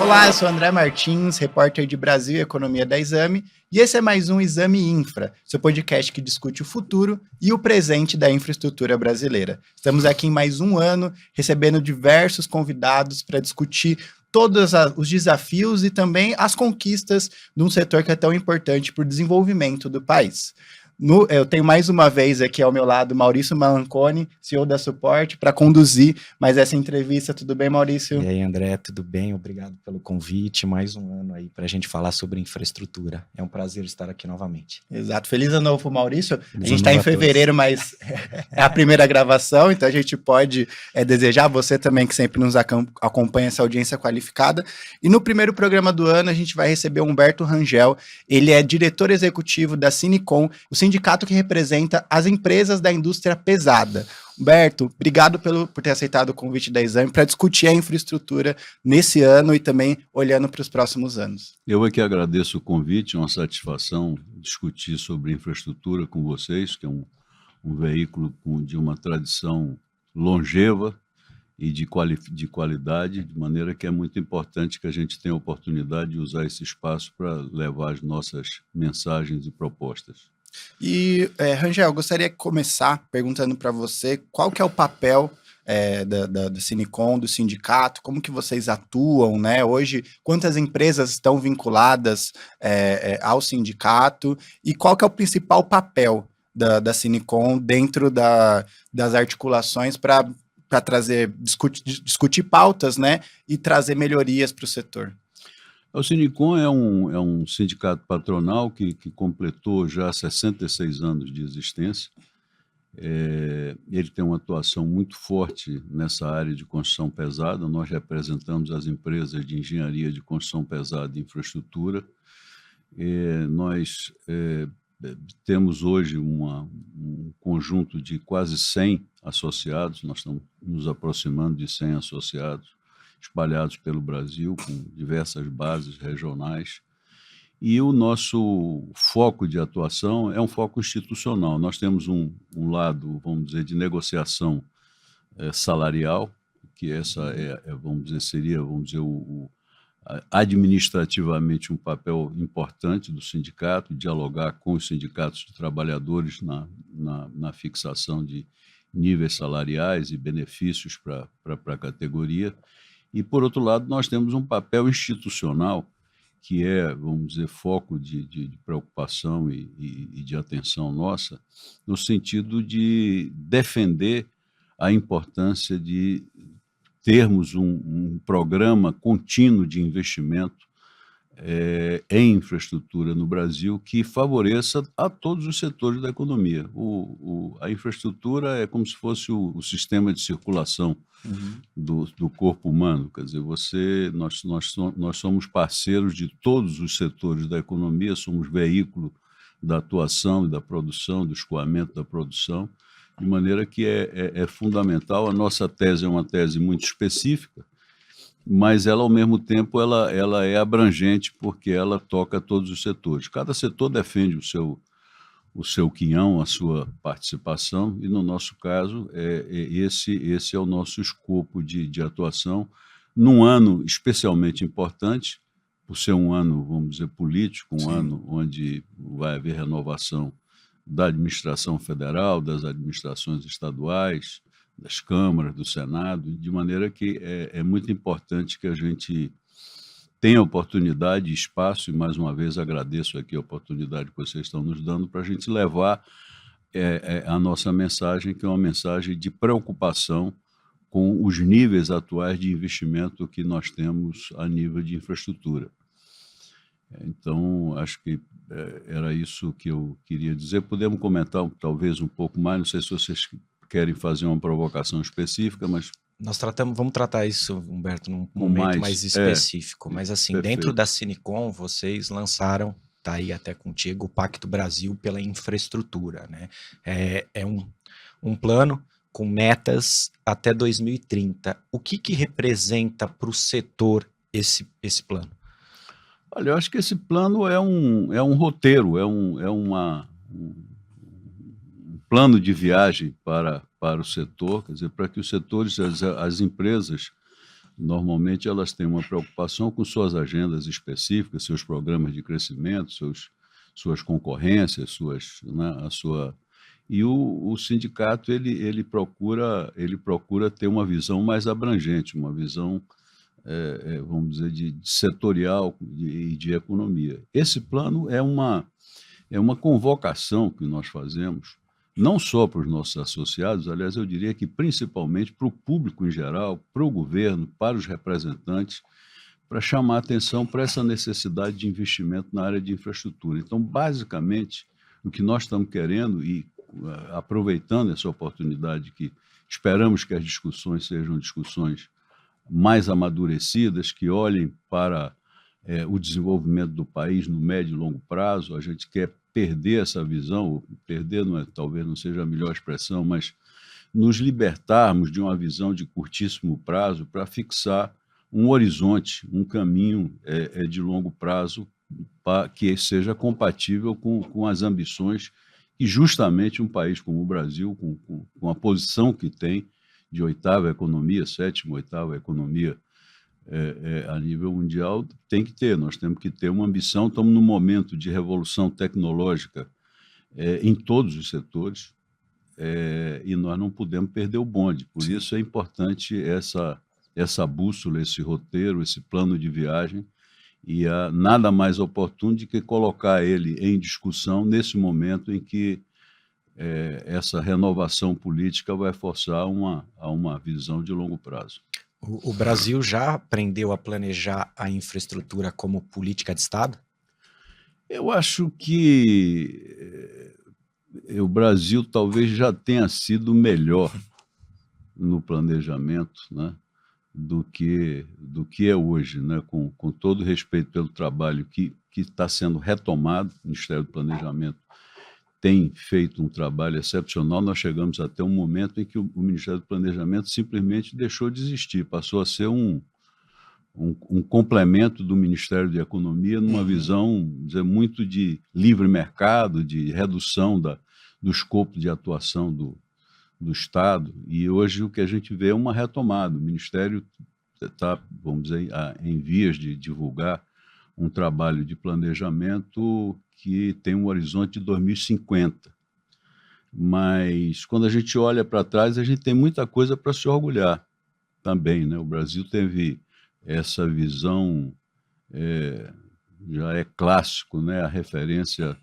Olá, eu sou André Martins, repórter de Brasil e Economia da Exame, e esse é mais um Exame Infra, seu podcast que discute o futuro e o presente da infraestrutura brasileira. Estamos aqui em mais um ano, recebendo diversos convidados para discutir todos os desafios e também as conquistas de um setor que é tão importante para o desenvolvimento do país. Eu tenho mais uma vez aqui ao meu lado Maurício Malanconi, CEO da Suporte, para conduzir mais essa entrevista. Tudo bem, Maurício? E aí, André, tudo bem? Obrigado pelo convite. Mais um ano aí para a gente falar sobre infraestrutura. É um prazer estar aqui novamente. Exato. Feliz ano novo, Maurício. A gente está em fevereiro, mas é a primeira gravação, então a gente pode desejar a você também, que sempre nos acompanha, essa audiência qualificada. E no primeiro programa do ano, a gente vai receber o Humberto Rangel. Ele é diretor executivo da Sinicom, o sindicato que representa as empresas da indústria pesada. Humberto, obrigado por ter aceitado o convite da Exame para discutir a infraestrutura nesse ano e também olhando para os próximos anos. Eu é que agradeço o convite, é uma satisfação discutir sobre infraestrutura com vocês, que é um veículo de uma tradição longeva e de qualidade, de maneira que é muito importante que a gente tenha a oportunidade de usar esse espaço para levar as nossas mensagens e propostas. E, Rangel, eu gostaria de começar perguntando para você qual que é o papel da Sinicom, do sindicato, como que vocês atuam, né? Hoje, quantas empresas estão vinculadas ao sindicato e qual que é o principal papel da Sinicom dentro das articulações para discutir pautas, né? E trazer melhorias para o setor? O Sinicom é um sindicato patronal que completou já 66 anos de existência. Ele tem uma atuação muito forte nessa área de construção pesada. Nós representamos as empresas de engenharia de construção pesada e infraestrutura. Nós temos hoje um conjunto de quase 100 associados, nós estamos nos aproximando de 100 associados, espalhados pelo Brasil, com diversas bases regionais. E o nosso foco de atuação é um foco institucional. Nós temos um lado, vamos dizer, de negociação salarial, que essa seria administrativamente um papel importante do sindicato, dialogar com os sindicatos de trabalhadores na fixação de níveis salariais e benefícios para a categoria. E, por outro lado, nós temos um papel institucional que é, vamos dizer, foco de preocupação e de atenção nossa, no sentido de defender a importância de termos um programa contínuo de investimento em infraestrutura no Brasil que favoreça a todos os setores da economia. A infraestrutura é como se fosse o sistema de circulação do corpo humano. Quer dizer, nós somos parceiros de todos os setores da economia, somos veículo da atuação e da produção, do escoamento da produção, de maneira que é fundamental. A nossa tese é uma tese muito específica, mas ela, ao mesmo tempo, ela é abrangente porque ela toca todos os setores. Cada setor defende o seu quinhão, a sua participação, e, no nosso caso, esse é o nosso escopo de atuação, num ano especialmente importante, por ser um ano, vamos dizer, político, um ano onde vai haver renovação da administração federal, das administrações estaduais, das câmaras, do Senado, de maneira que é muito importante que a gente tenha oportunidade e espaço, e mais uma vez agradeço aqui a oportunidade que vocês estão nos dando para a gente levar a nossa mensagem, que é uma mensagem de preocupação com os níveis atuais de investimento que nós temos a nível de infraestrutura. Então, acho que era isso que eu queria dizer. Podemos comentar talvez um pouco mais, não sei se vocês querem fazer uma provocação específica, mas... Vamos tratar isso, Humberto, num momento mais específico. Mas, assim, perfeito. Dentro da Sinicom, vocês lançaram, está aí até contigo, o Pacto Brasil pela Infraestrutura, né? É um plano com metas até 2030. O que representa para o setor esse plano? Olha, eu acho que esse plano é um roteiro, um plano de viagem para o setor, quer dizer, para que os setores, as empresas Normalmente elas têm uma preocupação com suas agendas específicas, seus programas de crescimento, suas concorrências, a sua... E o sindicato ele procura ter uma visão mais abrangente, uma visão, vamos dizer, de setorial e de economia. Esse plano é uma convocação que nós fazemos, não só para os nossos associados, aliás, eu diria que principalmente para o público em geral, para o governo, para os representantes, para chamar a atenção para essa necessidade de investimento na área de infraestrutura. Então, basicamente, o que nós estamos querendo, e aproveitando essa oportunidade que esperamos que as discussões sejam discussões mais amadurecidas, que olhem para o desenvolvimento do país no médio e longo prazo, a gente quer perder essa visão, perder talvez não seja a melhor expressão, mas nos libertarmos de uma visão de curtíssimo prazo para fixar um horizonte, um caminho de longo prazo que seja compatível com as ambições que justamente um país como o Brasil, com a posição que tem de oitava economia, sétima, oitava economia a nível mundial, tem que ter. Nós temos que ter uma ambição. Estamos num momento de revolução tecnológica em todos os setores e nós não podemos perder o bonde. Por Sim. isso é importante essa bússola, esse roteiro, esse plano de viagem, e nada mais oportuno do que colocar ele em discussão nesse momento em que essa renovação política vai forçar a uma visão de longo prazo. O Brasil já aprendeu a planejar a infraestrutura como política de Estado? Eu acho que o Brasil talvez já tenha sido melhor no planejamento, né, do que é hoje, né, com todo respeito pelo trabalho que está sendo retomado. O Ministério do Planejamento tem feito um trabalho excepcional. Nós chegamos até um momento em que o Ministério do Planejamento simplesmente deixou de existir, passou a ser um complemento do Ministério da Economia numa visão, dizer, muito de livre mercado, de redução do escopo de atuação do Estado. E hoje o que a gente vê é uma retomada. O Ministério está, vamos dizer, em vias de divulgar um trabalho de planejamento que tem um horizonte de 2050. Mas, quando a gente olha para trás, a gente tem muita coisa para se orgulhar também, né? O Brasil teve essa visão, já é clássico, né? A referência,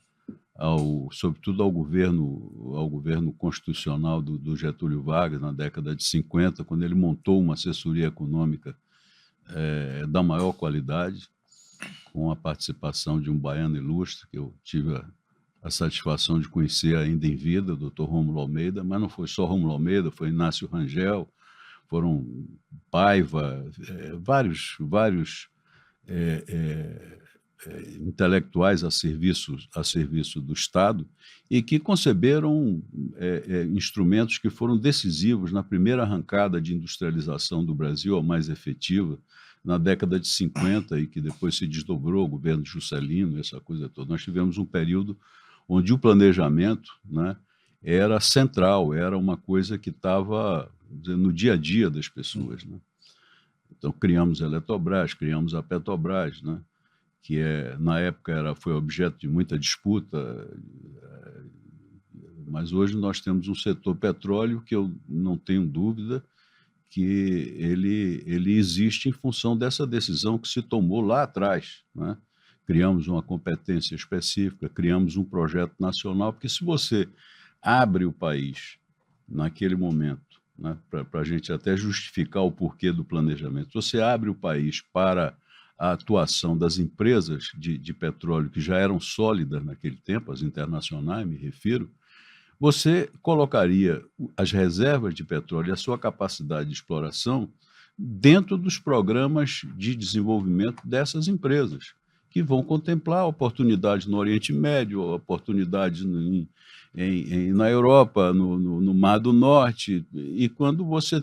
sobretudo ao governo constitucional do Getúlio Vargas, na década de 50, quando ele montou uma assessoria econômica da maior qualidade, com a participação de um baiano ilustre, que eu tive a satisfação de conhecer ainda em vida, o Dr. Rômulo Almeida, mas não foi só Rômulo Almeida, foi Inácio Rangel, foram Paiva, vários intelectuais a serviço do Estado, e que conceberam instrumentos que foram decisivos na primeira arrancada de industrialização do Brasil, a mais efetiva, na década de 50, e que depois se desdobrou o governo de Juscelino, essa coisa toda. Nós tivemos um período onde o planejamento, né, era central, era uma coisa que estava no dia a dia das pessoas, né? Então, criamos a Eletrobras, criamos a Petrobras, né, que na época foi objeto de muita disputa, mas hoje nós temos um setor petróleo que eu não tenho dúvida que ele existe em função dessa decisão que se tomou lá atrás, né? Criamos uma competência específica, criamos um projeto nacional, porque se você abre o país naquele momento, né, para a gente até justificar o porquê do planejamento, você abre o país para a atuação das empresas de petróleo que já eram sólidas naquele tempo, as internacionais, me refiro, você colocaria as reservas de petróleo e a sua capacidade de exploração dentro dos programas de desenvolvimento dessas empresas, que vão contemplar oportunidades no Oriente Médio, oportunidades na Europa, no Mar do Norte. E quando você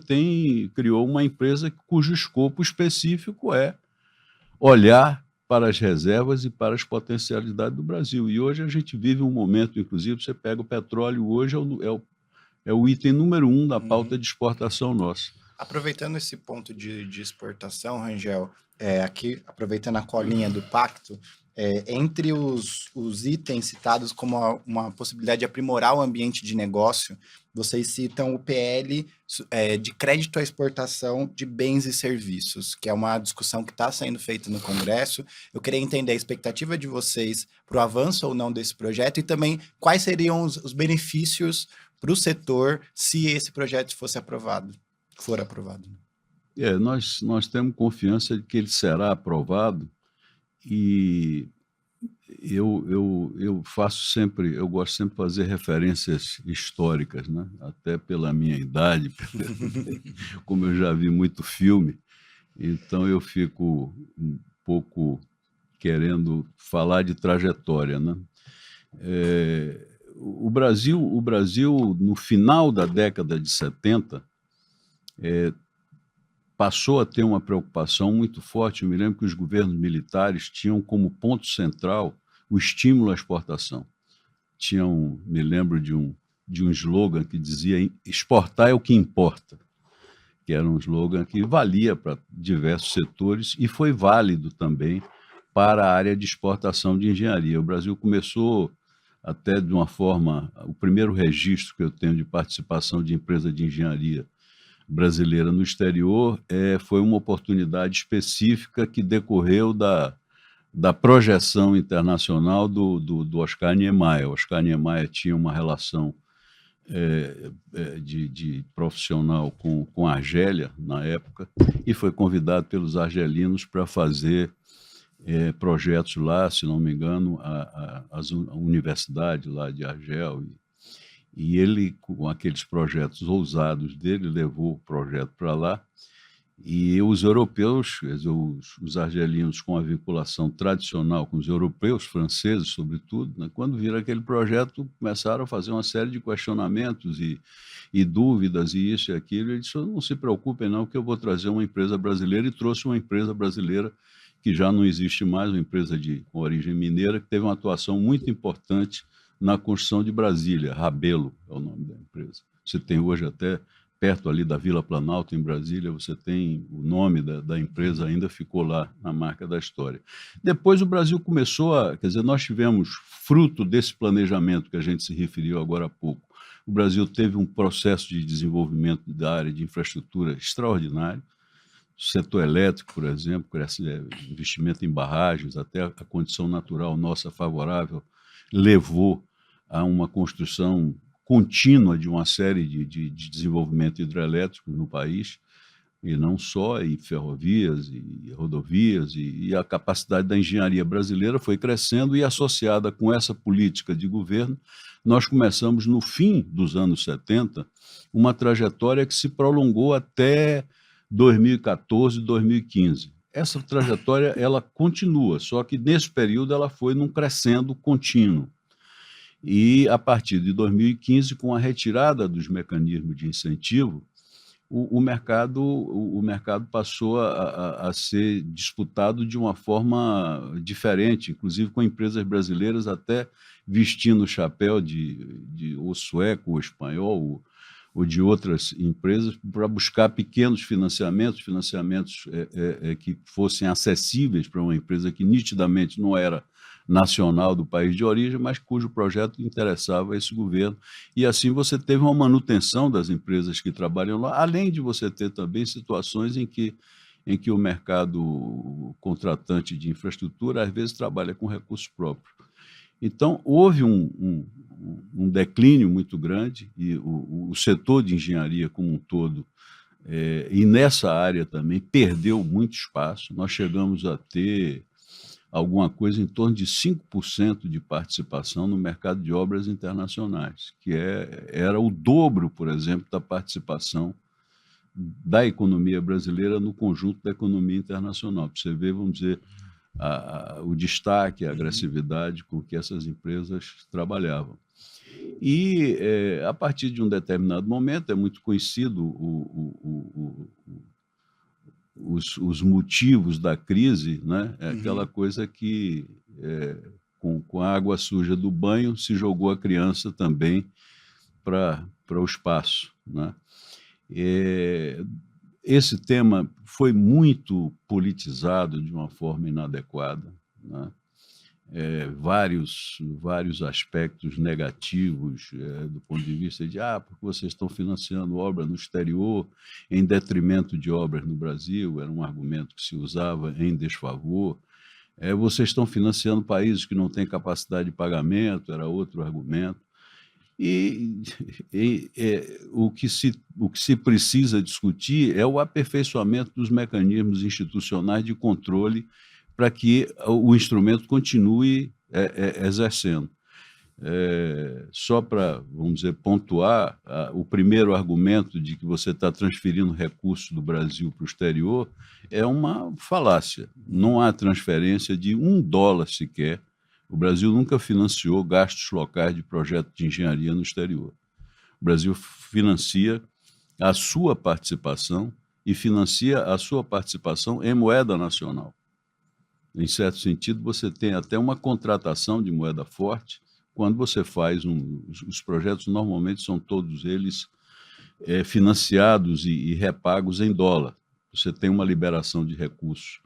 criou uma empresa cujo escopo específico é olhar para as reservas e para as potencialidades do Brasil. E hoje a gente vive um momento, inclusive, você pega o petróleo, hoje é o item número 1 da pauta de exportação nossa. Aproveitando esse ponto de exportação, Rangel, aqui, aproveitando a colinha do pacto, entre os itens citados como uma possibilidade de aprimorar o ambiente de negócio, vocês citam o PL de crédito à exportação de bens e serviços, que é uma discussão que está sendo feita no Congresso. Eu queria entender a expectativa de vocês para o avanço ou não desse projeto e também quais seriam os benefícios para o setor se esse projeto for aprovado. Nós temos confiança de que ele será aprovado e eu gosto sempre de fazer referências históricas, né? Até pela minha idade, como eu já vi muito filme, então eu fico um pouco querendo falar de trajetória, né? O Brasil, no final da década de 70, passou a ter uma preocupação muito forte. Eu me lembro que os governos militares tinham como ponto central o estímulo à exportação. Me lembro de um slogan que dizia: exportar é o que importa, que era um slogan que valia para diversos setores e foi válido também para a área de exportação de engenharia. O Brasil começou até de uma forma... O primeiro registro que eu tenho de participação de empresa de engenharia brasileira no exterior foi uma oportunidade específica que decorreu da projeção internacional do Oscar Niemeyer. O Oscar Niemeyer tinha uma relação de profissional com a Argélia, na época, e foi convidado pelos argelinos para fazer projetos lá, se não me engano, a universidade lá de Argel, e ele, com aqueles projetos ousados dele, levou o projeto para lá, e os europeus, os argelinos com a vinculação tradicional com os europeus, franceses sobretudo, né, quando viram aquele projeto, começaram a fazer uma série de questionamentos e dúvidas, e isso e aquilo. Ele disse: não se preocupem não, que eu vou trazer uma empresa brasileira, e trouxe uma empresa brasileira que já não existe mais, uma empresa com origem mineira, que teve uma atuação muito importante na construção de Brasília. Rabelo é o nome da empresa. Você tem hoje até, perto ali da Vila Planalto, em Brasília, você tem o nome da empresa, ainda ficou lá na marca da história. Depois o Brasil começou nós tivemos, fruto desse planejamento que a gente se referiu agora há pouco, o Brasil teve um processo de desenvolvimento da área de infraestrutura extraordinário. O setor elétrico, por exemplo, investimento em barragens, até a condição natural nossa favorável, levou a uma construção contínua de uma série de desenvolvimento hidrelétrico no país, e não só, e ferrovias, e rodovias, e a capacidade da engenharia brasileira foi crescendo, e associada com essa política de governo, nós começamos, no fim dos anos 70, uma trajetória que se prolongou até 2014, 2015. Essa trajetória ela continua, só que nesse período ela foi num crescendo contínuo. E a partir de 2015, com a retirada dos mecanismos de incentivo, o mercado passou a ser disputado de uma forma diferente, inclusive com empresas brasileiras até vestindo o chapéu de ou sueco ou espanhol ou de outras empresas para buscar pequenos financiamentos que fossem acessíveis para uma empresa que nitidamente não era nacional do país de origem, mas cujo projeto interessava esse governo. E assim você teve uma manutenção das empresas que trabalham lá, além de você ter também situações em que o mercado contratante de infraestrutura às vezes trabalha com recursos próprios. Então, houve um declínio muito grande, e o setor de engenharia como um todo, e nessa área também, perdeu muito espaço. Nós chegamos a ter alguma coisa em torno de 5% de participação no mercado de obras internacionais, que era o dobro, por exemplo, da participação da economia brasileira no conjunto da economia internacional. Para você ver, vamos dizer, o destaque, a agressividade com que essas empresas trabalhavam. E, a partir de um determinado momento, é muito conhecido os motivos da crise, né? É aquela coisa que, com a água suja do banho, se jogou a criança também para o espaço, né? esse tema foi muito politizado de uma forma inadequada, né? Vários aspectos negativos do ponto de vista de porque vocês estão financiando obras no exterior em detrimento de obras no Brasil, era um argumento que se usava em desfavor. Vocês estão financiando países que não têm capacidade de pagamento, era outro argumento. O que se precisa discutir é o aperfeiçoamento dos mecanismos institucionais de controle para que o instrumento continue exercendo. Só para, vamos dizer, pontuar, o primeiro argumento de que você está transferindo recursos do Brasil para o exterior é uma falácia. Não há transferência de $1 sequer. O Brasil nunca financiou gastos locais de projetos de engenharia no exterior. O Brasil financia a sua participação e financia a sua participação em moeda nacional. Em certo sentido, você tem até uma contratação de moeda forte quando você faz os projetos, normalmente são todos eles financiados e repagos em dólar. Você tem uma liberação de recursos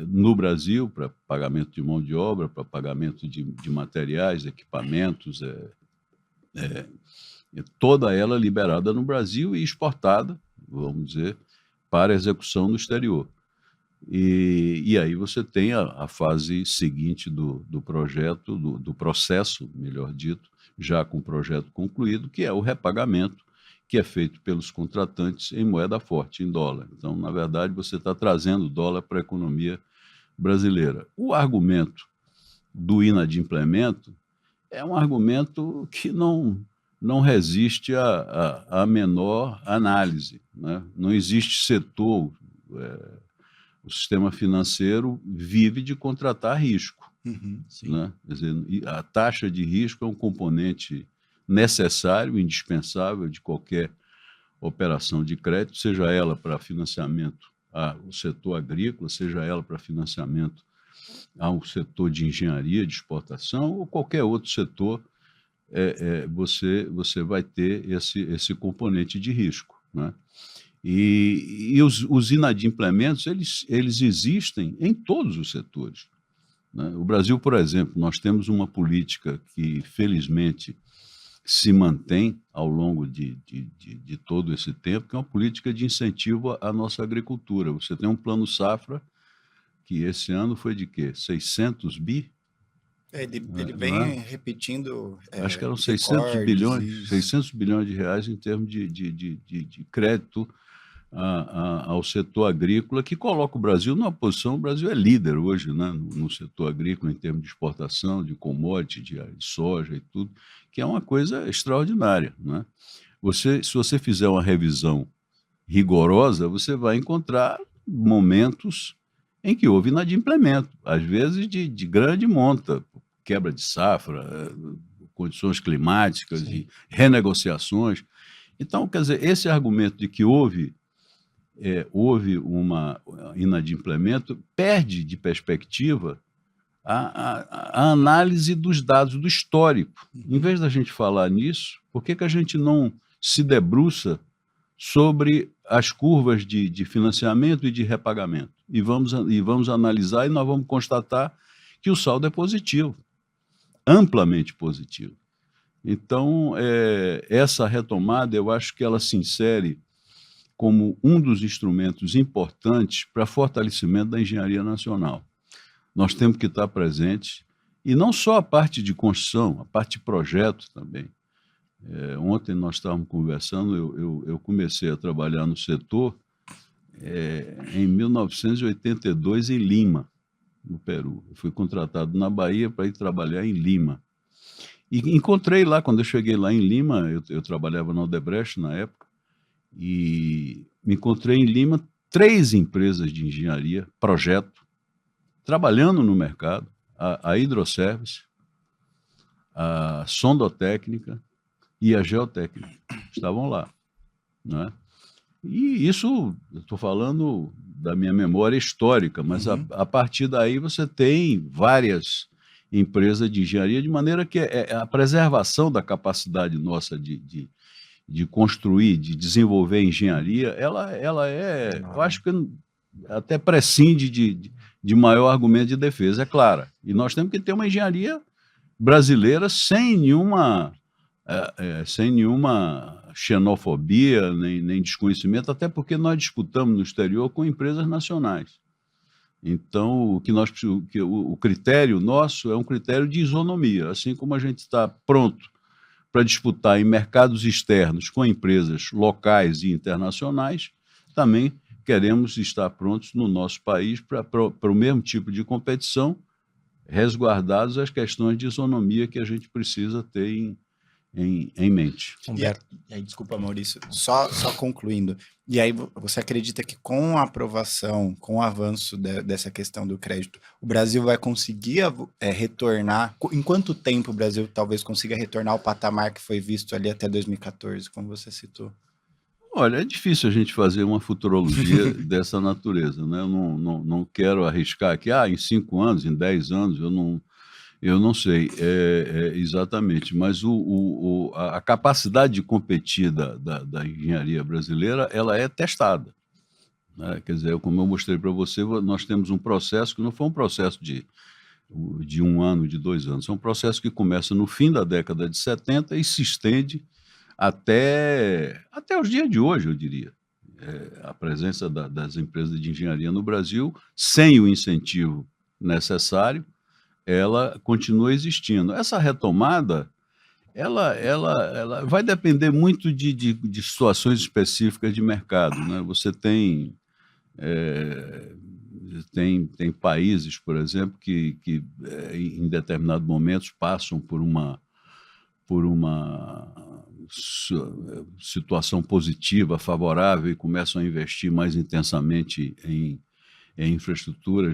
no Brasil para pagamento de mão de obra, para pagamento de materiais, equipamentos, toda ela liberada no Brasil e exportada, vamos dizer, para execução no exterior. E aí você tem a fase seguinte do projeto, do processo, melhor dito, já com o projeto concluído, que é o repagamento, que é feito pelos contratantes em moeda forte, em dólar. Então, na verdade, você está trazendo dólar para a economia brasileira. O argumento do inadimplemento é um argumento que não resiste à menor análise, né? Não existe setor... O sistema financeiro vive de contratar risco. Né? Quer dizer, a taxa de risco é um componente necessário, indispensável de qualquer operação de crédito, seja ela para financiamento ao setor agrícola, seja ela para financiamento ao setor de engenharia, de exportação, ou qualquer outro setor, você vai ter esse componente de risco, né? E os inadimplementos, eles existem em todos os setores, né? O Brasil, por exemplo, nós temos uma política que, felizmente, se mantém ao longo de todo esse tempo, que é uma política de incentivo à nossa agricultura. Você tem um plano safra, que esse ano foi de quê? 600 bi? Ele vem repetindo. Acho que eram 600 bilhões de reais em termos de crédito ao setor agrícola, que coloca o Brasil numa posição. O Brasil é líder hoje, né, no setor agrícola, em termos de exportação, de commodity, de soja e tudo, que é uma coisa extraordinária, né? Se você fizer uma revisão rigorosa, você vai encontrar momentos em que houve inadimplemento, às vezes de grande monta, quebra de safra, condições climáticas e renegociações. Então, quer dizer, esse argumento de que houve um inadimplemento perde de perspectiva a análise dos dados do histórico. Em vez da gente falar nisso, por que a gente não se debruça sobre as curvas de financiamento e de repagamento? E vamos analisar, e nós vamos constatar que o saldo é positivo, amplamente positivo. Então, essa retomada, eu acho que ela se insere como um dos instrumentos importantes para fortalecimento da engenharia nacional. Nós temos que estar presentes, e não só a parte de construção, a parte de projeto também. Ontem nós estávamos conversando, eu comecei a trabalhar no setor em 1982 em Lima, no Peru. Eu fui contratado na Bahia para ir trabalhar em Lima. E encontrei lá, quando eu cheguei lá em Lima, eu trabalhava na Odebrecht na época, e me encontrei em Lima 3 empresas de engenharia, projeto, trabalhando no mercado, a Hidroservice, a Sondotécnica e a Geotécnica. Estavam lá, né? E isso, eu estou falando da minha memória histórica, mas a partir daí você tem várias empresas de engenharia, de maneira que a preservação da capacidade nossa de de construir, de desenvolver a engenharia, ela é, eu acho que até prescinde de maior argumento de defesa, é clara. E nós temos que ter uma engenharia brasileira sem nenhuma xenofobia, nem desconhecimento, até porque nós disputamos no exterior com empresas nacionais. Então, o critério nosso é um critério de isonomia, assim como a gente está pronto para disputar em mercados externos com empresas locais e internacionais, também queremos estar prontos no nosso país para o mesmo tipo de competição, resguardados as questões de isonomia que a gente precisa ter em mente. E aí, desculpa, Maurício, só concluindo. E aí, você acredita que com a aprovação, com o avanço dessa questão do crédito, o Brasil vai conseguir retornar? Em quanto tempo o Brasil talvez consiga retornar ao patamar que foi visto ali até 2014, como você citou? Olha, é difícil a gente fazer uma futurologia dessa natureza, né? Eu não quero arriscar aqui, em 5 anos, em 10 anos, eu não sei exatamente, mas a capacidade de competir da engenharia brasileira, ela é testada, né? Quer dizer, como eu mostrei para você, nós temos um processo que não foi um processo de 1 ano, de 2 anos, é um processo que começa no fim da década de 70 e se estende até os dias de hoje, eu diria. A presença das empresas de engenharia no Brasil, sem o incentivo necessário, ela continua existindo. Essa retomada, ela vai depender muito de situações específicas de mercado, né? Você tem países, por exemplo, que em determinados momentos passam por uma situação positiva, favorável, e começam a investir mais intensamente em infraestrutura.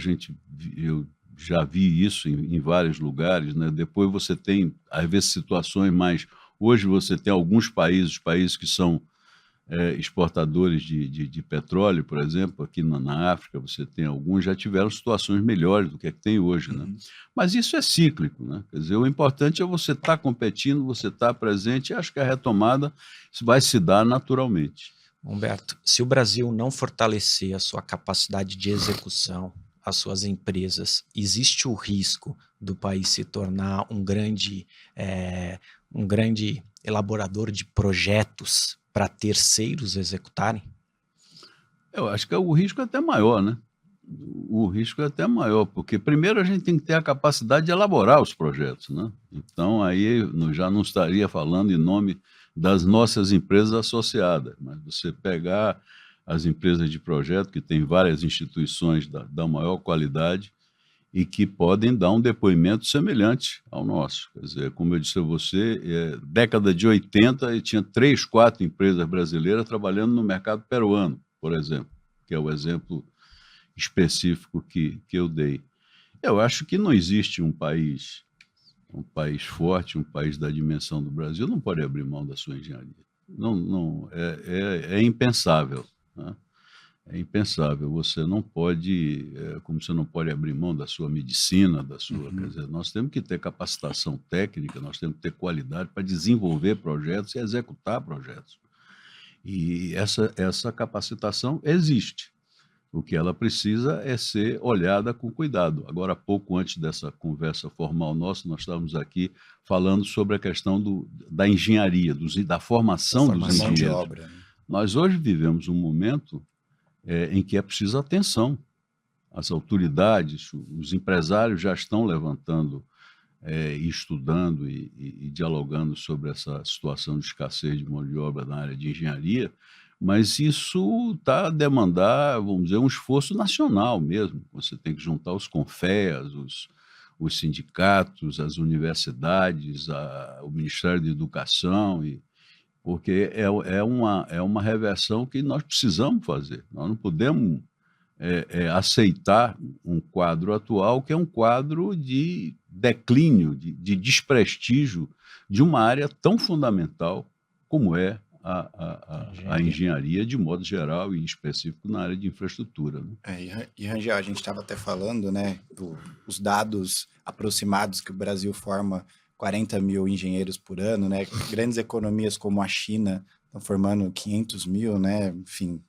Eu já vi isso em vários lugares, né? Depois você tem, às vezes, situações mais... Hoje você tem alguns países que são exportadores de petróleo, por exemplo, aqui na África você tem alguns, já tiveram situações melhores do que tem hoje, né? Mas isso é cíclico, né? Quer dizer, o importante é você estar competindo, você estar presente, e acho que a retomada vai se dar naturalmente. Humberto, se o Brasil não fortalecer a sua capacidade de execução, as suas empresas, existe o risco do país se tornar um grande elaborador de projetos para terceiros executarem? Eu acho que o risco é até maior, né? O risco é até maior, porque primeiro a gente tem que ter a capacidade de elaborar os projetos, né? Então aí já não estaria falando em nome das nossas empresas associadas, mas você pegar as empresas de projeto, que tem várias instituições da maior qualidade e que podem dar um depoimento semelhante ao nosso. Quer dizer, como eu disse a você, década de 80 tinha 3, 4 empresas brasileiras trabalhando no mercado peruano, por exemplo, que é o exemplo específico que eu dei. Eu acho que não existe um país forte, um país da dimensão do Brasil, não pode abrir mão da sua engenharia. É impensável, né? É impensável. Você não pode, como você não pode abrir mão da sua medicina, quer dizer, nós temos que ter capacitação técnica, nós temos que ter qualidade para desenvolver projetos e executar projetos. E essa capacitação existe. O que ela precisa é ser olhada com cuidado. Agora, pouco antes dessa conversa formal nossa, nós estávamos aqui falando sobre a questão da engenharia, da formação dos engenheiros. De obra, né? Nós hoje vivemos um momento em que é preciso atenção. As autoridades, os empresários já estão levantando, estudando e dialogando sobre essa situação de escassez de mão de obra na área de engenharia, mas isso está a demandar, vamos dizer, um esforço nacional mesmo. Você tem que juntar os CONFEAs, os sindicatos, as universidades, o Ministério da Educação, porque é uma reversão que nós precisamos fazer. Nós não podemos aceitar um quadro atual que é um quadro de declínio, de desprestígio de uma área tão fundamental como é a engenharia, de modo geral, e em específico na área de infraestrutura, né? E Rangel, a gente estava até falando, né, os dados aproximados que o Brasil forma 40 mil engenheiros por ano, né? Grandes economias como a China estão formando 500 mil, né? Enfim,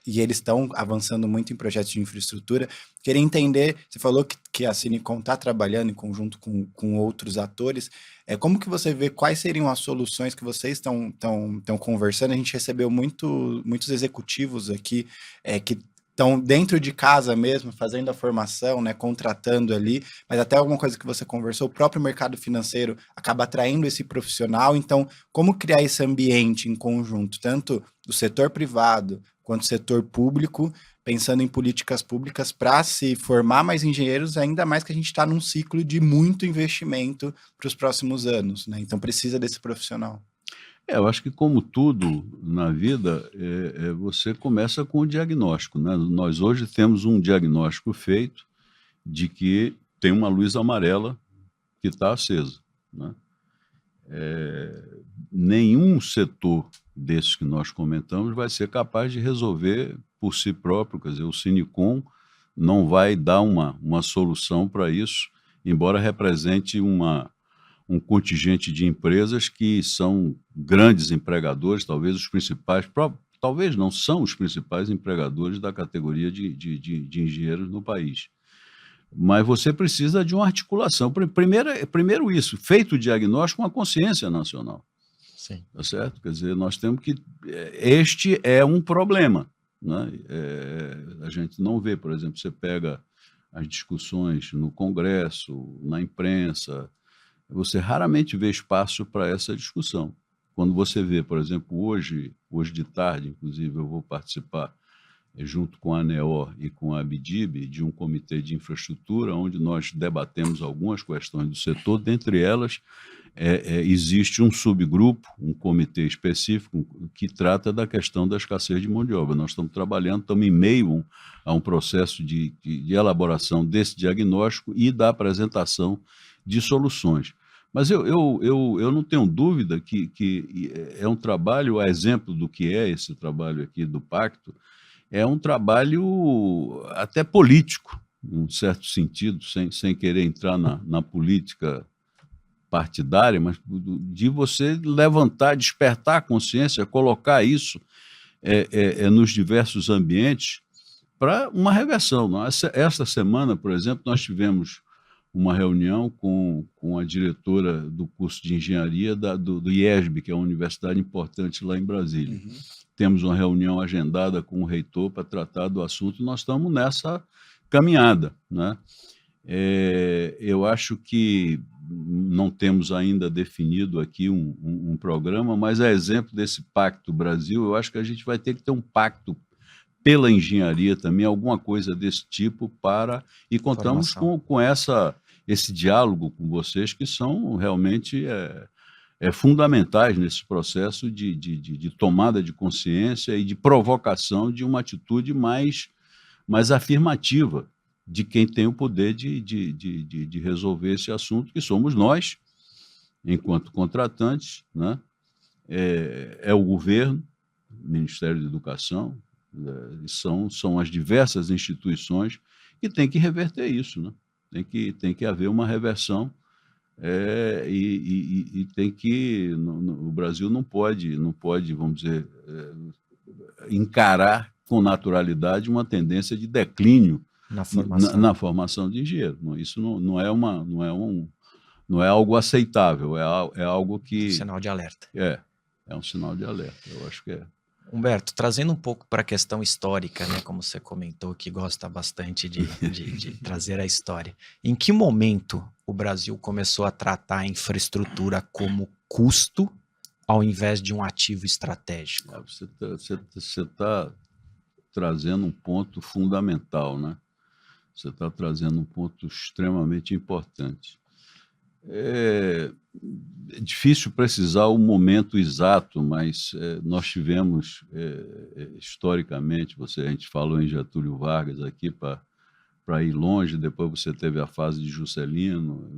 e eles estão avançando muito em projetos de infraestrutura. Queria entender, você falou que a Cinicom está trabalhando em conjunto com outros atores. Como que você vê quais seriam as soluções que vocês estão conversando? A gente recebeu muitos executivos aqui que estão dentro de casa mesmo, fazendo a formação, né, contratando ali, mas até alguma coisa que você conversou, o próprio mercado financeiro acaba atraindo esse profissional. Então, como criar esse ambiente em conjunto, tanto do setor privado quanto do setor público, pensando em políticas públicas para se formar mais engenheiros, ainda mais que a gente está num ciclo de muito investimento para os próximos anos, né? Então, precisa desse profissional. Eu acho que, como tudo na vida, você começa com o diagnóstico, né? Nós hoje temos um diagnóstico feito de que tem uma luz amarela que está acesa, né? Nenhum setor desses que nós comentamos vai ser capaz de resolver por si próprio. Quer dizer, o Cinicom não vai dar uma solução para isso, embora represente um contingente de empresas que são grandes empregadores, talvez os principais, talvez não são os principais empregadores da categoria de engenheiros no país. Mas você precisa de uma articulação. Primeiro isso, feito o diagnóstico com a consciência nacional. Sim. Tá certo? Quer dizer, nós temos que... Este é um problema, né? A gente não vê, por exemplo, você pega as discussões no Congresso, na imprensa, você raramente vê espaço para essa discussão. Quando você vê, por exemplo, hoje de tarde, inclusive, eu vou participar, junto com a ANEOR e com a ABDIB, de um comitê de infraestrutura, onde nós debatemos algumas questões do setor. Dentre elas, existe um subgrupo, um comitê específico, que trata da questão da escassez de mão de obra. Nós estamos trabalhando, estamos em meio a um processo de elaboração desse diagnóstico e da apresentação de soluções. Mas eu não tenho dúvida que é um trabalho, a exemplo do que é esse trabalho aqui do Pacto, é um trabalho até político, num certo sentido, sem querer entrar na política partidária, mas de você levantar, despertar a consciência, colocar isso nos diversos ambientes para uma reversão. Esta semana, por exemplo, nós tivemos uma reunião com a diretora do curso de engenharia do IESB, que é uma universidade importante lá em Brasília. Uhum. Temos uma reunião agendada com o reitor para tratar do assunto e nós estamos nessa caminhada, né? Eu acho que não temos ainda definido aqui um programa, mas a exemplo desse Pacto Brasil, eu acho que a gente vai ter que ter um pacto pela engenharia também, alguma coisa desse tipo e contamos com esse diálogo com vocês, que são realmente fundamentais nesse processo de tomada de consciência e de provocação de uma atitude mais afirmativa de quem tem o poder de resolver esse assunto, que somos nós, enquanto contratantes, né? O governo, o Ministério da Educação, são as diversas instituições que têm que reverter isso, né? Tem que haver uma reversão, e tem que... o Brasil não pode, vamos dizer, encarar com naturalidade uma tendência de declínio na formação de engenheiro. Isso não é algo aceitável, é algo que... Sinal de alerta. É um sinal de alerta, eu acho que é. Humberto, trazendo um pouco para a questão histórica, né, como você comentou, que gosta bastante de trazer a história. Em que momento o Brasil começou a tratar a infraestrutura como custo ao invés de um ativo estratégico? Você está trazendo um ponto fundamental, né? Você está trazendo um ponto extremamente importante. É difícil precisar o momento exato, mas nós tivemos, historicamente, a gente falou em Getúlio Vargas aqui para ir longe, depois você teve a fase de Juscelino,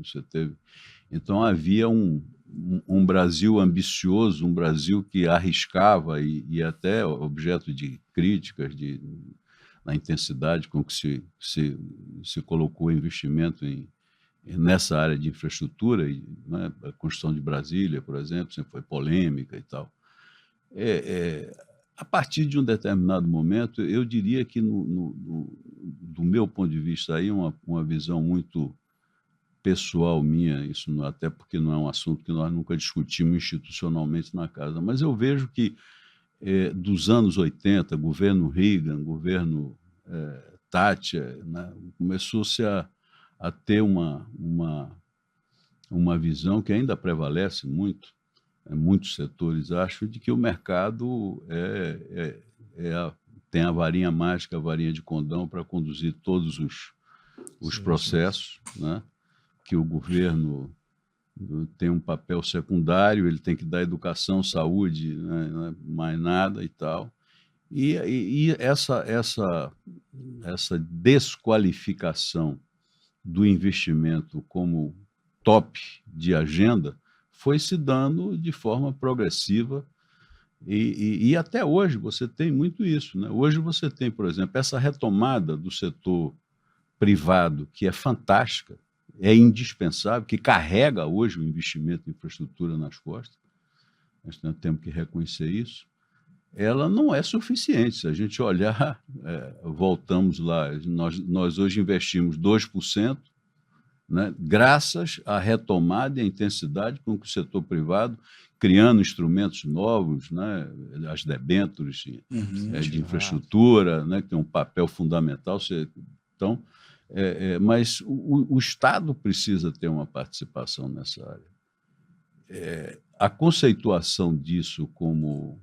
então havia um Brasil ambicioso, um Brasil que arriscava e até objeto de críticas na intensidade com que se colocou investimento nessa área de infraestrutura, né? A construção de Brasília, por exemplo, sempre foi polêmica e tal. a partir de um determinado momento, eu diria que, do meu ponto de vista, aí uma visão muito pessoal minha, isso até porque não é um assunto que nós nunca discutimos institucionalmente na casa, mas eu vejo que dos anos 80, governo Reagan, governo Thatcher, né, começou-se a ter uma visão que ainda prevalece muito, muitos setores acham, de que o mercado tem a varinha mágica, a varinha de condão para conduzir todos os processos, né? Que o governo tem um papel secundário, ele tem que dar educação, saúde, né? Mais nada e tal. E essa desqualificação do investimento como top de agenda foi se dando de forma progressiva e até hoje você tem muito isso, né? Hoje você tem, por exemplo, essa retomada do setor privado, que é fantástica, é indispensável, que carrega hoje o investimento em infraestrutura nas costas, nós temos que reconhecer isso. Ela não é suficiente. Se a gente olhar, voltamos lá, nós hoje investimos 2%, né, graças à retomada e à intensidade com que o setor privado, criando instrumentos novos, né, as debêntures de infraestrutura, né, que tem um papel fundamental. Então, mas o Estado precisa ter uma participação nessa área. A conceituação disso como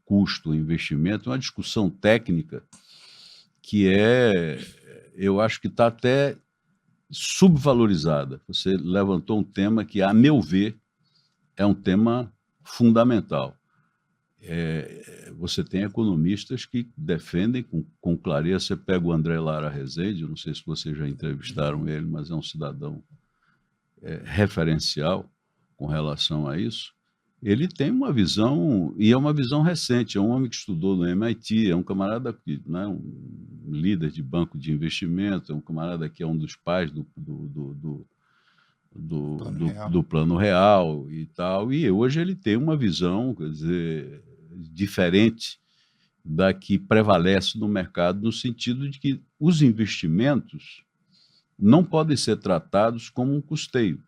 custo, investimento, é uma discussão técnica que eu acho que está até subvalorizada. Você levantou um tema que, a meu ver, é um tema fundamental. Você tem economistas que defendem com clareza. Você pega o André Lara Rezende, não sei se vocês já entrevistaram ele, mas é um cidadão referencial com relação a isso. Ele tem uma visão, e é uma visão recente, é um homem que estudou no MIT, é um camarada que, né, um líder de banco de investimento, é um camarada que é um dos pais do Plano Real e tal, e hoje ele tem uma visão, quer dizer, diferente da que prevalece no mercado, no sentido de que os investimentos não podem ser tratados como um custeio.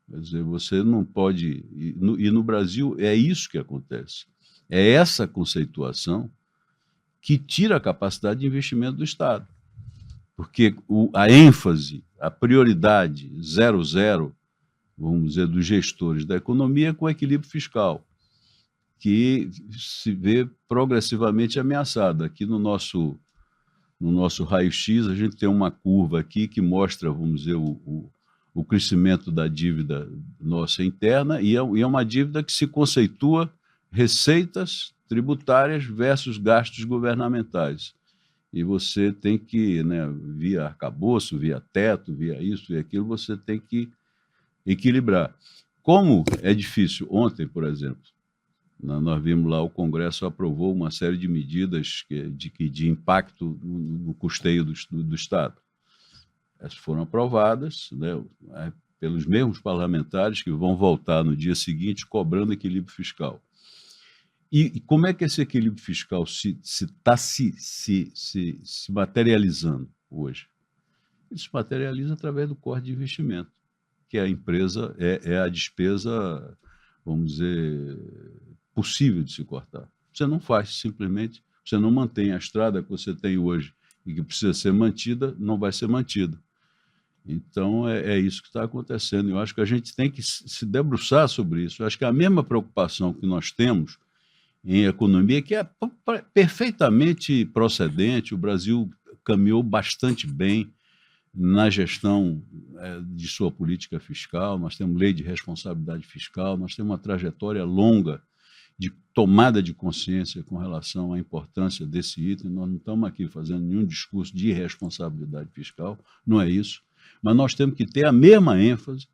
Quer dizer, você não pode... E no Brasil é isso que acontece. É essa conceituação que tira a capacidade de investimento do Estado. Porque a ênfase, a prioridade 00, vamos dizer, dos gestores da economia é com o equilíbrio fiscal, que se vê progressivamente ameaçada. Aqui no nosso raio-x, a gente tem uma curva aqui que mostra, vamos dizer, o crescimento da dívida nossa interna, e é uma dívida que se conceitua receitas tributárias versus gastos governamentais. E você tem que, né, via arcabouço, via teto, via isso, via aquilo, você tem que equilibrar. Como é difícil, ontem, por exemplo, nós vimos lá, o Congresso aprovou uma série de medidas de impacto no custeio do Estado. Essas foram aprovadas, né, pelos mesmos parlamentares que vão voltar no dia seguinte cobrando equilíbrio fiscal. E como é que esse equilíbrio fiscal está se materializando hoje? Ele se materializa através do corte de investimento, que a empresa é a despesa, vamos dizer, possível de se cortar. Você não faz, simplesmente, você não mantém a estrada que você tem hoje e que precisa ser mantida, não vai ser mantida. Então, é isso que está acontecendo. Eu acho que a gente tem que se debruçar sobre isso. Eu acho que a mesma preocupação que nós temos em economia, que é perfeitamente procedente, o Brasil caminhou bastante bem na gestão de sua política fiscal, nós temos lei de responsabilidade fiscal, nós temos uma trajetória longa de tomada de consciência com relação à importância desse item. Nós não estamos aqui fazendo nenhum discurso de irresponsabilidade fiscal, não é isso. Mas nós temos que ter a mesma ênfase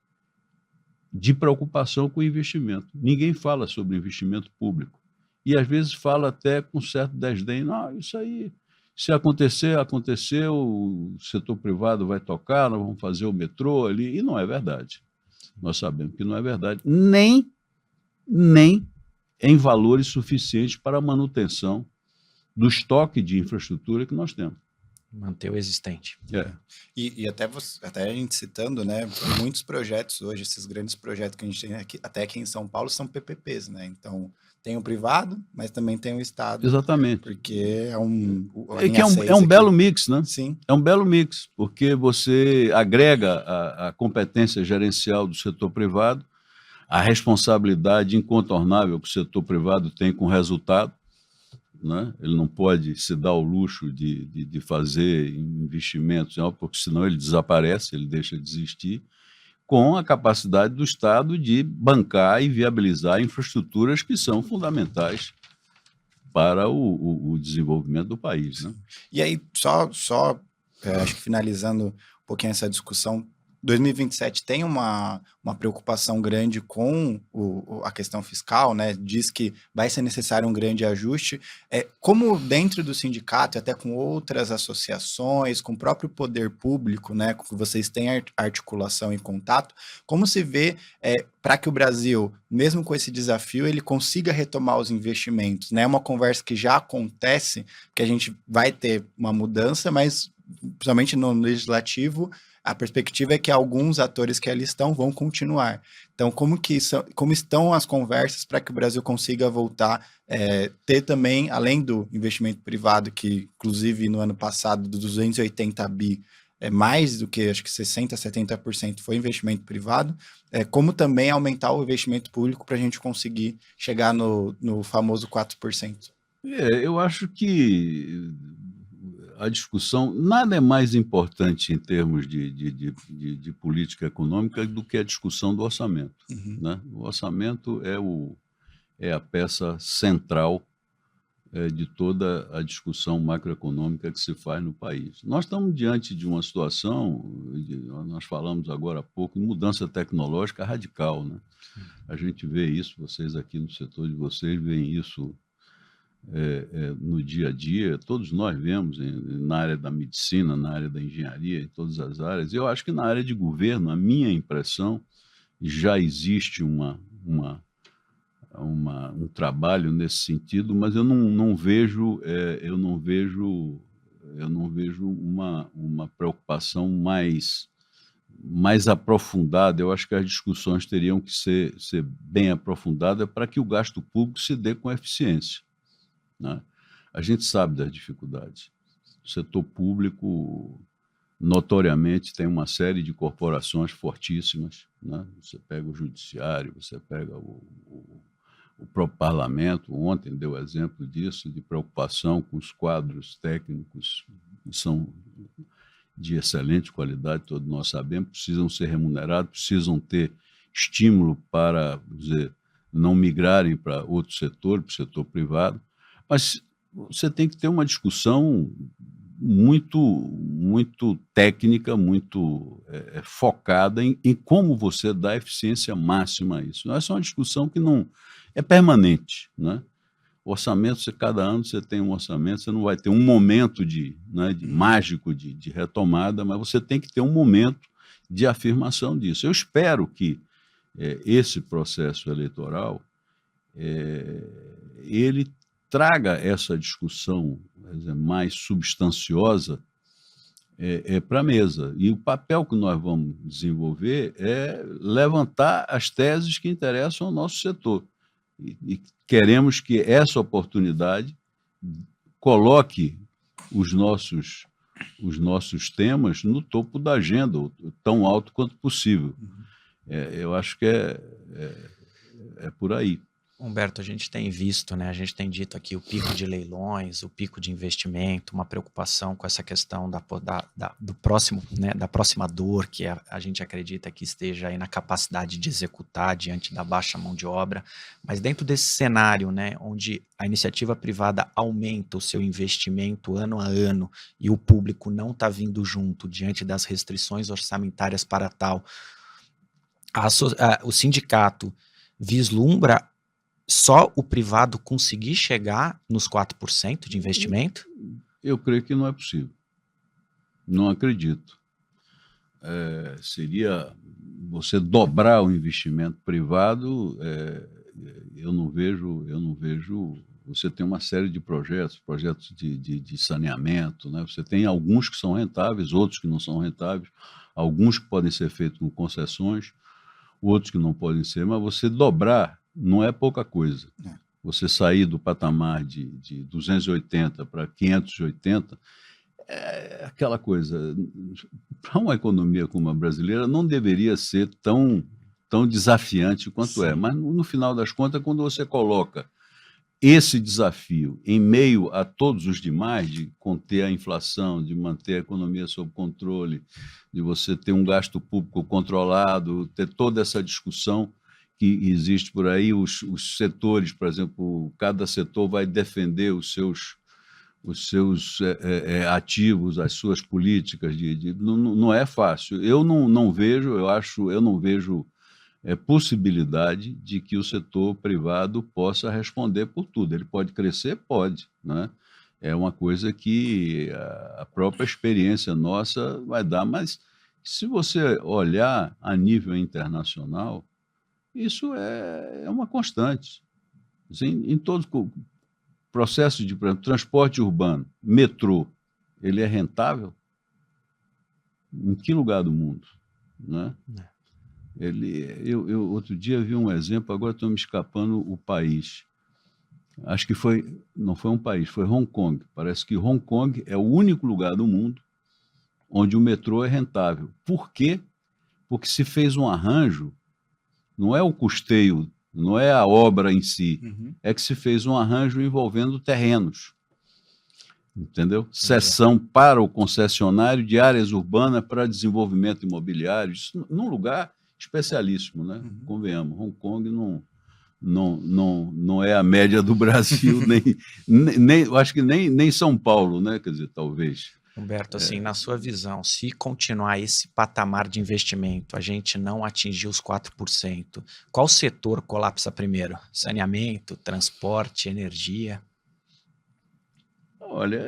de preocupação com o investimento. Ninguém fala sobre investimento público. E, às vezes, fala até com certo desdém. Não, isso aí, se acontecer, aconteceu, o setor privado vai tocar, nós vamos fazer o metrô ali. E não é verdade. Nós sabemos que não é verdade. Nem em valores suficientes para a manutenção do estoque de infraestrutura que nós temos. Manter o existente. E até a gente citando, né, muitos projetos hoje, esses grandes projetos que a gente tem aqui, até aqui em São Paulo, são PPPs, né? Então, tem o privado, mas também tem o Estado. Exatamente. Porque é um belo mix, né? Sim. É um belo mix, porque você agrega a competência gerencial do setor privado, a responsabilidade incontornável que o setor privado tem com o resultado, né? Ele não pode se dar o luxo de fazer investimentos, porque senão ele desaparece, ele deixa de existir, com a capacidade do Estado de bancar e viabilizar infraestruturas que são fundamentais para o desenvolvimento do país. Né? E aí, acho que finalizando um pouquinho essa discussão, 2027 tem uma preocupação grande com a questão fiscal, né? Diz que vai ser necessário um grande ajuste. Como dentro do sindicato, até com outras associações, com o próprio poder público, né? Com que vocês têm articulação e contato, como se vê para que o Brasil, mesmo com esse desafio, ele consiga retomar os investimentos, né? É uma conversa que já acontece, que a gente vai ter uma mudança, mas principalmente no legislativo, a perspectiva é que alguns atores que ali estão vão continuar. Então, como estão as conversas para que o Brasil consiga voltar, ter também, além do investimento privado, que inclusive no ano passado, dos 280 bi, mais do que acho que 60%, 70% foi investimento privado, como também aumentar o investimento público para a gente conseguir chegar no famoso 4%. Eu acho que a discussão, nada é mais importante em termos de política econômica do que a discussão do orçamento. Uhum. Né? O orçamento é a peça central de toda a discussão macroeconômica que se faz no país. Nós estamos diante de uma situação, nós falamos agora há pouco, de mudança tecnológica radical. Né? A gente vê isso, vocês aqui no setor de vocês veem isso no dia a dia, todos nós vemos na área da medicina, na área da engenharia, em todas as áreas. Eu acho que na área de governo, a minha impressão, já existe um trabalho nesse sentido, mas eu não vejo uma preocupação mais aprofundada. Eu acho que as discussões teriam que ser bem aprofundadas para que o gasto público se dê com eficiência. Né? A gente sabe das dificuldades. O setor público, notoriamente, tem uma série de corporações fortíssimas. Né? Você pega o judiciário, você pega o próprio parlamento. Ontem deu exemplo disso, de preocupação com os quadros técnicos, que são de excelente qualidade, todos nós sabemos, precisam ser remunerados, precisam ter estímulo para, não migrarem para outro setor, para o setor privado. Mas você tem que ter uma discussão muito técnica, muito focada em como você dá eficiência máxima a isso. Essa é uma discussão que não é permanente. Né? Orçamento, cada ano você tem um orçamento, você não vai ter um momento mágico de retomada, mas você tem que ter um momento de afirmação disso. Eu espero que esse processo eleitoral ele traga essa discussão mais substanciosa para a mesa. E o papel que nós vamos desenvolver é levantar as teses que interessam ao nosso setor. E queremos que essa oportunidade coloque os nossos temas no topo da agenda, tão alto quanto possível. Eu acho que é por aí. Humberto, a gente tem visto, né? A gente tem dito aqui o pico de leilões, o pico de investimento, uma preocupação com essa questão do próximo, né? Da próxima dor que a gente acredita que esteja aí na capacidade de executar diante da baixa mão de obra. Mas dentro desse cenário, né? Onde a iniciativa privada aumenta o seu investimento ano a ano e o público não está vindo junto diante das restrições orçamentárias para tal, o sindicato vislumbra só o privado conseguir chegar nos 4% de investimento? Eu creio que não é possível. Não acredito. Seria você dobrar o investimento privado eu não vejo. Você tem uma série de projetos de saneamento, né? Você tem alguns que são rentáveis, outros que não são rentáveis, alguns que podem ser feitos com concessões, outros que não podem ser, mas você dobrar não é pouca coisa. Você sair do patamar de 280 para 580 é aquela coisa. Para uma economia como a brasileira, não deveria ser tão desafiante quanto é. Mas, no final das contas, quando você coloca esse desafio em meio a todos os demais, de conter a inflação, de manter a economia sob controle, de você ter um gasto público controlado, ter toda essa discussão que existe por aí, os setores, por exemplo, cada setor vai defender os seus ativos, as suas políticas, não é fácil. Eu não vejo possibilidade de que o setor privado possa responder por tudo. Ele pode crescer? Pode, né? É uma coisa que a própria experiência nossa vai dar, mas se você olhar a nível internacional, isso é uma constante. Assim, em todos os processos de, por exemplo, transporte urbano, metrô, ele é rentável? Em que lugar do mundo? Né? Eu outro dia vi um exemplo, agora estou me escapando o país. Acho que não foi um país, foi Hong Kong. Parece que Hong Kong é o único lugar do mundo onde o metrô é rentável. Por quê? Porque se fez um arranjo, não é o custeio, não é a obra em si, é que se fez um arranjo envolvendo terrenos. Entendeu? Cessão para o concessionário de áreas urbanas para desenvolvimento imobiliário, isso num lugar especialíssimo, né? Convenhamos, Hong Kong não é a média do Brasil, nem eu acho que nem São Paulo, né? Quer dizer, talvez. Humberto, assim, na sua visão, se continuar esse patamar de investimento, a gente não atingir os 4%, qual setor colapsa primeiro? Saneamento, transporte, energia? Olha,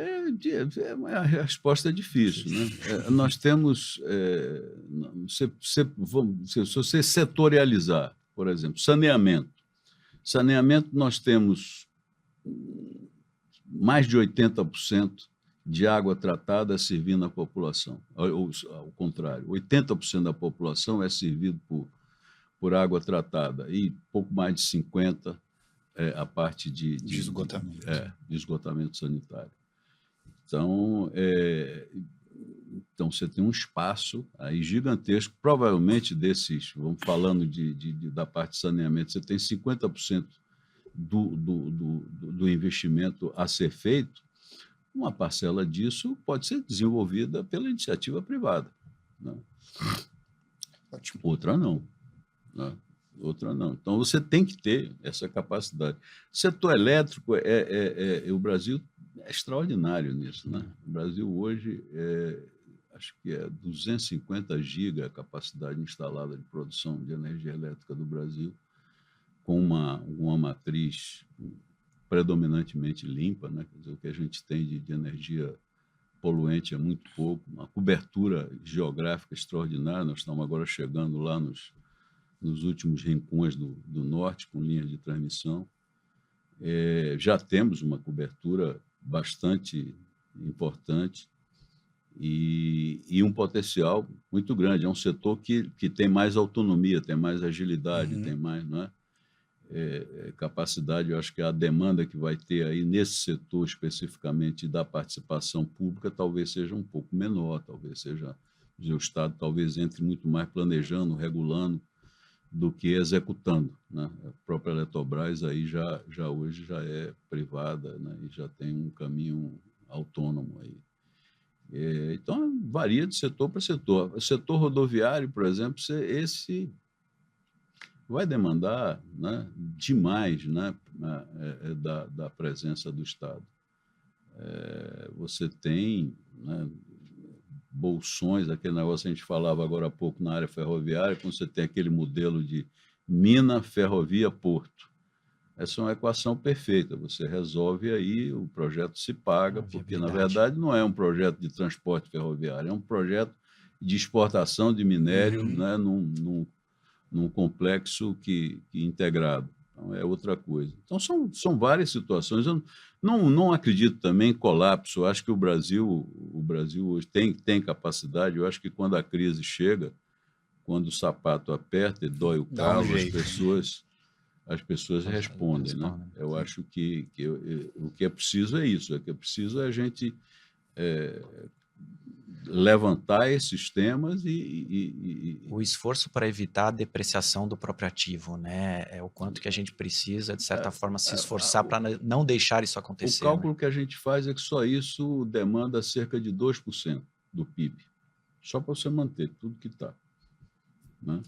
a resposta é difícil, né? Nós temos, se você setorializar, por exemplo, saneamento, nós temos mais de 80% de água tratada servindo a população, ou ao contrário, 80% da população é servido por água tratada e pouco mais de 50% a parte de esgotamento. De esgotamento sanitário. Então, você tem um espaço aí gigantesco, provavelmente desses, vamos falando da parte de saneamento, você tem 50% do investimento a ser feito, uma parcela disso pode ser desenvolvida pela iniciativa privada. Né? Outra não. Né? Outra não. Então, você tem que ter essa capacidade. O setor elétrico, o Brasil é extraordinário nisso. Né? O Brasil hoje, acho que é 250 gigas a capacidade instalada de produção de energia elétrica do Brasil, com uma matriz predominantemente limpa, né? Quer dizer, o que a gente tem de energia poluente é muito pouco, uma cobertura geográfica extraordinária. Nós estamos agora chegando lá nos últimos rincões do norte, com linha de transmissão. Já temos uma cobertura bastante importante e um potencial muito grande. É um setor que tem mais autonomia, tem mais agilidade, tem mais, não é? Capacidade. Eu acho que a demanda que vai ter aí nesse setor especificamente da participação pública talvez seja um pouco menor, talvez seja, o Estado talvez entre muito mais planejando, regulando, do que executando. Né? A própria Eletrobras aí já hoje já é privada, né? E já tem um caminho autônomo aí. Então, varia de setor para setor. O setor rodoviário, por exemplo, esse vai demandar, né, demais, né, da presença do Estado. Você tem, né, bolsões, aquele negócio que a gente falava agora há pouco na área ferroviária, quando você tem aquele modelo de mina, ferrovia, porto. Essa é uma equação perfeita. Você resolve aí, o projeto se paga, porque, na verdade, não é um projeto de transporte ferroviário, é um projeto de exportação de minério, né, num complexo integrado. Então, é outra coisa. Então, são várias situações. Eu não acredito também em colapso. Eu acho que o Brasil hoje tem capacidade. Eu acho que quando a crise chega, quando o sapato aperta e dói o calo, as pessoas respondem. Né? Eu acho que o que é preciso é isso. O que é preciso é a gente levantar esses temas o esforço para evitar a depreciação do próprio ativo, né? É o quanto que a gente precisa, de certa forma, se esforçar para não deixar isso acontecer. O cálculo que a gente faz é que só isso demanda cerca de 2% do PIB, só para você manter tudo que está. Né?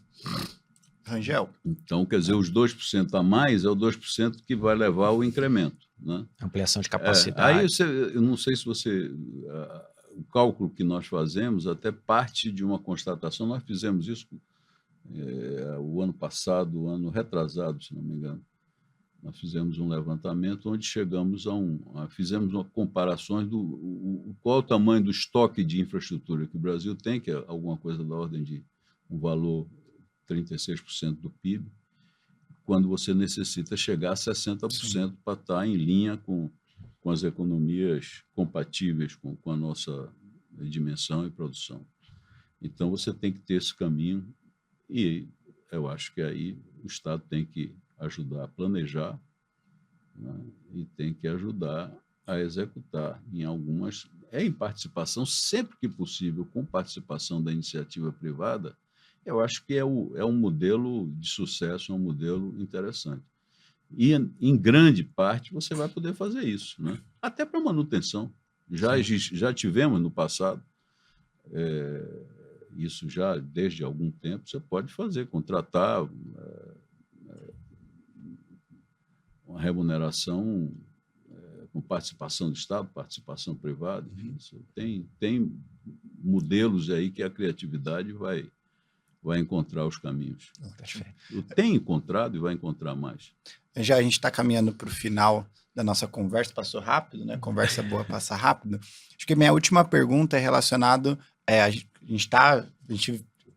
Rangel. Então, quer dizer, os 2% a mais é o 2% que vai levar ao incremento. Né? Ampliação de capacidade. Aí eu não sei se você... o cálculo que nós fazemos até parte de uma constatação. Nós fizemos isso o ano passado, o ano retrasado, se não me engano. Nós fizemos um levantamento onde chegamos fizemos comparações qual é o tamanho do estoque de infraestrutura que o Brasil tem, que é alguma coisa da ordem de um valor 36% do PIB, quando você necessita chegar a 60% para estar em linha com as economias compatíveis com a nossa dimensão e produção. Então, você tem que ter esse caminho e eu acho que aí o Estado tem que ajudar a planejar, né, e tem que ajudar a executar em participação, sempre que possível, com participação da iniciativa privada. Eu acho que é um modelo de sucesso, é um modelo interessante. E, em grande parte, você vai poder fazer isso, né? Até para manutenção. Já tivemos no passado, isso já desde algum tempo, você pode contratar uma remuneração com participação do Estado, participação privada. Enfim, tem modelos aí que a criatividade vai encontrar os caminhos. Tem encontrado e vai encontrar mais. Já a gente está caminhando para o final da nossa conversa, passou rápido, né? Conversa boa passa rápido. Acho que a minha última pergunta é relacionada... a gente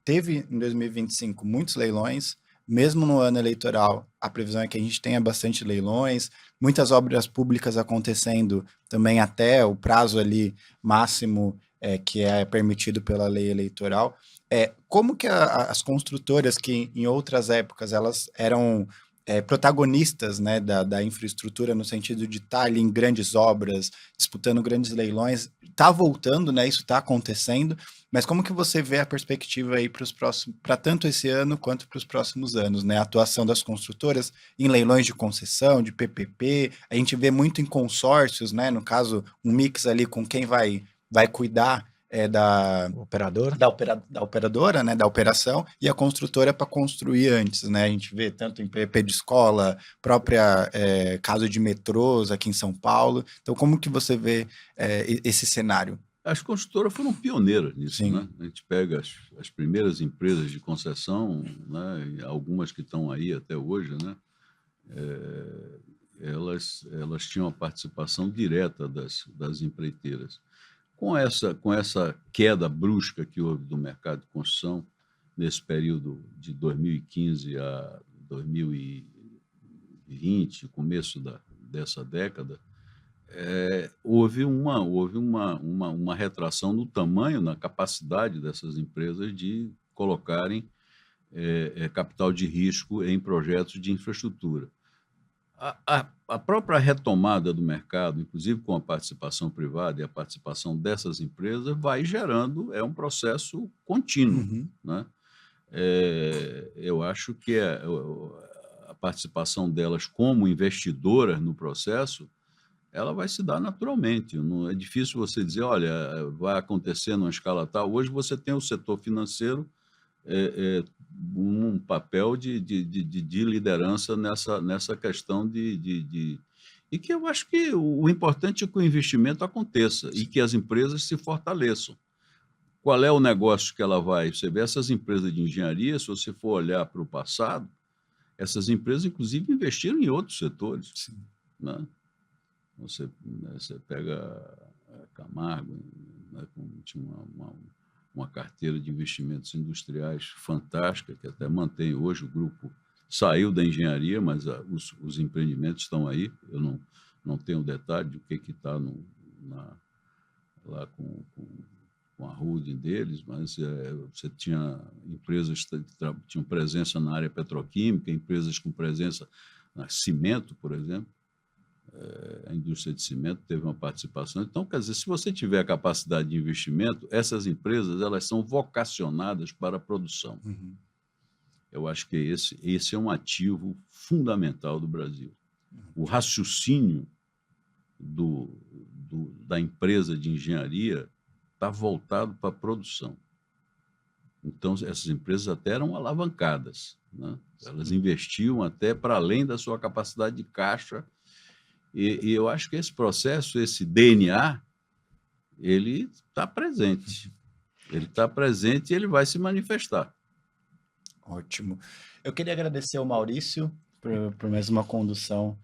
teve em 2025 muitos leilões, mesmo no ano eleitoral, a previsão é que a gente tenha bastante leilões, muitas obras públicas acontecendo também até o prazo ali máximo que é permitido pela lei eleitoral. Como que as construtoras que em outras épocas elas eram protagonistas, né, da infraestrutura no sentido de estar ali em grandes obras, disputando grandes leilões, está voltando, né, isso está acontecendo, mas como que você vê a perspectiva aí para tanto esse ano quanto para os próximos anos, né, a atuação das construtoras em leilões de concessão, de PPP, a gente vê muito em consórcios, né, no caso, um mix ali com quem vai cuidar da operadora, né, da operação, e a construtora para construir antes, né? A gente vê tanto em PP de escola, própria caso de metrôs aqui em São Paulo. Então, como que você vê esse cenário? As construtoras foram pioneiras nisso. Sim. Né? A gente pega as primeiras empresas de concessão, né, algumas que estão aí até hoje, né, elas tinham a participação direta das empreiteiras. Com essa queda brusca que houve do mercado de construção nesse período de 2015 a 2020, começo dessa década, houve uma retração no tamanho, na capacidade dessas empresas de colocarem capital de risco em projetos de infraestrutura. A própria retomada do mercado, inclusive com a participação privada e a participação dessas empresas, vai gerando, um processo contínuo. Uhum. Né? Eu acho que a participação delas como investidoras no processo, ela vai se dar naturalmente. Não é difícil você dizer, olha, vai acontecer numa escala tal. Hoje você tem o setor financeiro um papel de liderança nessa questão e que eu acho que o importante é que o investimento aconteça e que as empresas se fortaleçam. Qual é o negócio que ela vai? Você vê essas empresas de engenharia, se você for olhar para o passado, essas empresas, inclusive, investiram em outros setores. Sim. Né? Você pega a Camargo, né, tinha uma carteira de investimentos industriais fantástica, que até mantém hoje o grupo saiu da engenharia, mas os empreendimentos estão aí. Eu não tenho detalhe de o que está lá com a holding deles, mas você tinha empresas que tinham presença na área petroquímica, empresas com presença na cimento, por exemplo. A indústria de cimento teve uma participação. Então, quer dizer, se você tiver a capacidade de investimento, essas empresas elas são vocacionadas para a produção. Uhum. Eu acho que esse é um ativo fundamental do Brasil. O raciocínio da empresa de engenharia está voltado para a produção. Então, essas empresas até eram alavancadas, né? Elas investiam até para além da sua capacidade de caixa. E eu acho que esse processo, esse DNA, ele está presente. Ele está presente e ele vai se manifestar. Ótimo. Eu queria agradecer ao Maurício por mais uma condução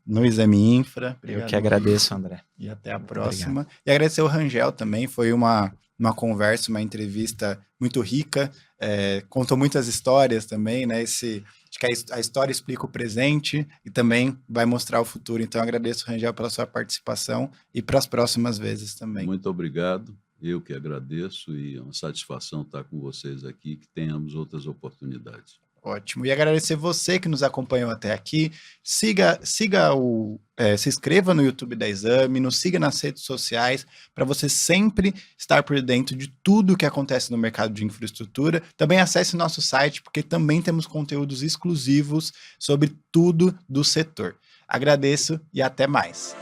no Exame Infra. Obrigado. Eu que agradeço, André. E até a próxima. Obrigado. E agradecer ao Rangel também, foi uma conversa, uma entrevista muito rica, contou muitas histórias também, né? Acho que a história explica o presente e também vai mostrar o futuro. Então, eu agradeço, Rangel, pela sua participação e para as próximas vezes também. Muito obrigado. Eu que agradeço e é uma satisfação estar com vocês aqui, que tenhamos outras oportunidades. Ótimo. E agradecer você que nos acompanhou até aqui. Se inscreva no YouTube da Exame, nos siga nas redes sociais para você sempre estar por dentro de tudo que acontece no mercado de infraestrutura. Também acesse nosso site, porque também temos conteúdos exclusivos sobre tudo do setor. Agradeço e até mais.